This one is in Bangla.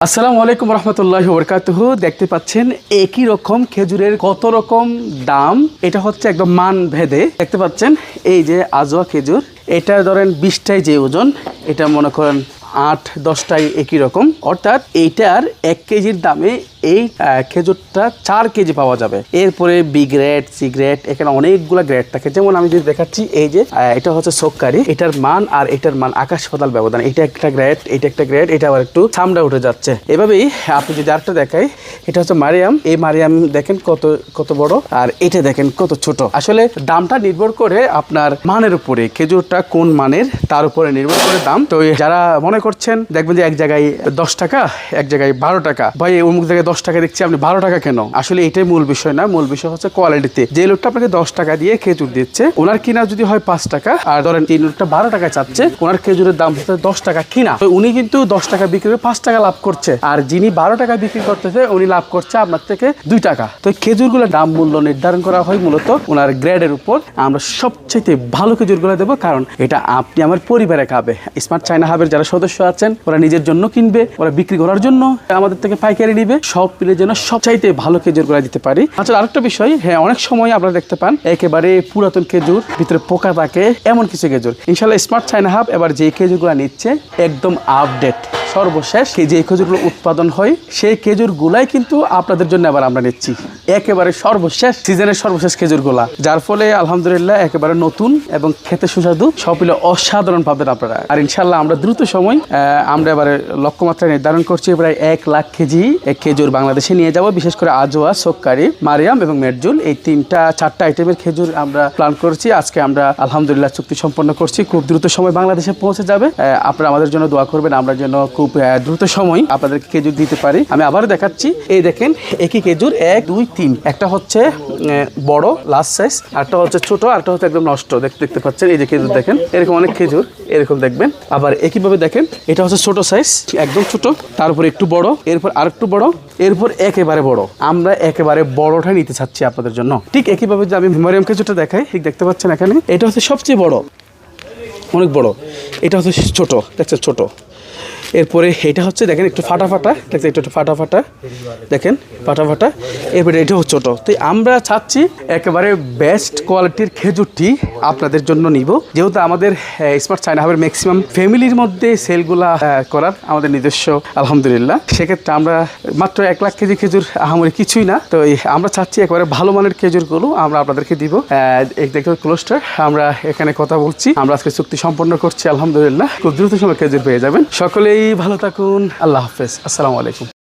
আসসালামু আলাইকুম রহমতুল্লাহি ওয়া বারাকাতুহু। দেখতে পাচ্ছেন একই রকম খেজুরের কত রকম দাম। এটা হচ্ছে একদম মান ভেদে। দেখতে পাচ্ছেন এই যে আজওয়া খেজুর, এটা ধরেন 20টাই যে ওজন, এটা মনে করেন 8-10টাই একই রকম, অর্থাৎ এইটার 1 কেজির দামে এই খেজুরটা 4 কেজি পাওয়া যাবে। এরপরে বি গ্রেড, সি গ্রেড, এখানে অনেকগুলো গ্রেড থাকে। যেমন আমি যদি দেখাচ্ছি, এই যে এটা হচ্ছে সোক্কারি, এটার মান আর এটার মান আকাশ পাতাল ব্যবধান। এটা একটা গ্রেড, এটা একটা গ্রেড, এটা আবার একটু চামড়া উঠে যাচ্ছে। এভাবেই আপনি যদি আরেকটা দেখাই, এটা হচ্ছে মারিয়াম। এই মারিয়াম দেখেন কত বড়, আর এটা দেখেন কত ছোট। আসলে দামটা নির্ভর করে আপনার মানের উপরে, খেজুরটা কোন মানের তার উপরে নির্ভর করে দাম। তো যারা মনে করছেন, দেখবেন যে এক জায়গায় 10 টাকা, এক জায়গায় 12 টাকা, ভাই অমুক জায়গায় 10 টাকা দেখছি, আপনি 12 টাকা কেন? আসলে এটাই মূল বিষয় না, মূল বিষয় হচ্ছে কোয়ালিটিতে। যে লোকটা আপনাকে 10 টাকা দিয়ে খেজুর দিচ্ছে, ওনার কিনা যদি হয় 5 টাকা, আর ধরেন এই লোকটা 12 টাকা চাচ্ছে, ওনার খেজুরের দাম হচ্ছে 10 টাকা কিনা, তো উনি কিন্তু 10 টাকা বিক্রি করে 5 টাকা লাভ করছে, আর যিনি 12 টাকা বিক্রি করতেছে উনি লাভ করছে আপনার থেকে 2 টাকা। তো খেজুরগুলোর দাম মূল্য নির্ধারণ করা হয় মূলত ওনার গ্রেডের উপর। আমরা সবচেয়ে ভালো খেজুরগুলো দেবো, কারণ এটা আপনি আমার পরিবারে খাবে। স্মার্ট চায়না হাবের যারা সদস্য আছেন, ওরা নিজের জন্য কিনবে, ওরা বিক্রি করার জন্য আমাদের থেকে পাইকারি নিবে, সব মিলে যেন সবচাইতে ভালো খেজুরগুলো দিতে পারি। আচ্ছা, আরেকটা বিষয়, হ্যাঁ, অনেক সময় আপনারা দেখতে পান একেবারে পুরাতন খেজুর, ভিতরে পোকা থাকে, এমন কিছু খেজুর। ইনশাল্লাহ স্মার্ট চায়না হাব এবার যে খেজুরগুলো নিচ্ছে একদম আপডেট, সর্বশেষ যে খেজুরগুলো উৎপাদন হয় সেই খেজুরগুলাই কিন্তু আপনাদের জন্য আবার আমরা নিচ্ছি, একেবারে সর্বশেষ সিজনের সর্বশেষ খেজুরগুলা, যার ফলে আলহামদুলিল্লাহ একেবারে নতুন এবং খেতে সুস্বাদু, সব মিলে অসাধারণ পাবেন আপনারা। আর ইনশাল্লাহ আমরা দ্রুত সময় আমরা এবারে লক্ষ্যমাত্রা নির্ধারণ করছি, প্রায় 1 লাখ কেজি খেজুর বাংলাদেশে নিয়ে যাব। বিশেষ করে আজওয়া, সোক্কারি, মারিয়াম এবং মেরজুল, এই 3-4টা আইটেমের খেজুর আমরা প্ল্যান করছি। আজকে আমরা আলহামদুলিল্লাহ চুক্তি সম্পন্ন করছি, খুব দ্রুত সময় বাংলাদেশে পৌঁছে যাবে। আপনারা আমাদের জন্য দোয়া করবেন, আমরা যেন খুব দ্রুত সময় আপনাদেরকে খেজুর দিতে পারি। আমি আবার দেখাচ্ছি, এই দেখেন একই খেজুর 1, 2, 3, একটা হচ্ছে বড় লাস্ট সাইজ, আরটা হচ্ছে ছোট, আরটা হচ্ছে একদম নষ্ট। দেখতে পাচ্ছেন এই যে খেজুর দেখেন, এরকম অনেক খেজুর এরকম দেখবেন। আবার একইভাবে দেখেন, এটা হচ্ছে ছোট সাইজ, একদম ছোট, তারপর একটু বড়, এরপর আরেকটু বড়, এরপর একেবারে বড়। আমরা একেবারে বড়টা নিতে চাচ্ছি আপনাদের জন্য। ঠিক একইভাবে যে আমি মারিয়াম খেজুরটা দেখাই, ঠিক দেখতে পাচ্ছেন এখানে, এটা হচ্ছে সবচেয়ে বড়, অনেক বড়। এটা হচ্ছে ছোট, দেখছেন ছোট। এরপরে এটা হচ্ছে দেখেন একটু ফাটা ফাটা, দেখছেন একটু ফাটা ফাটা, দেখেন ফাটা ফাটা। এরপরে এটাও ছোট। তো আমরা চাচ্ছি একেবারে বেস্ট কোয়ালিটির খেজুরটি আপনাদের জন্য নিব, যেহেতু আমাদের স্মার্ট চায়না হাবের ম্যাক্সিমাম ফ্যামিলির মধ্যে সেলগুলা করার আমাদের নিজস্ব আলহামদুলিল্লাহ। সেক্ষেত্রে আমরা মাত্র 1 লাখ কেজি খেজুর আহামরি কিছুই না। তো আমরা চাচ্ছি একেবারে ভালো মানের খেজুরগুলো আমরা আপনাদেরকে দিব। দেখতে ক্লোস্টার, আমরা এখানে কথা বলছি, আমরা আজকে চুক্তি সম্পন্ন করছি আলহামদুলিল্লাহ। খুব দ্রুত সময় খেজুর পেয়ে যাবেন। সকলেই ভালো থাকুন, আল্লাহ হাফেজ, আসসালামু আলাইকুম।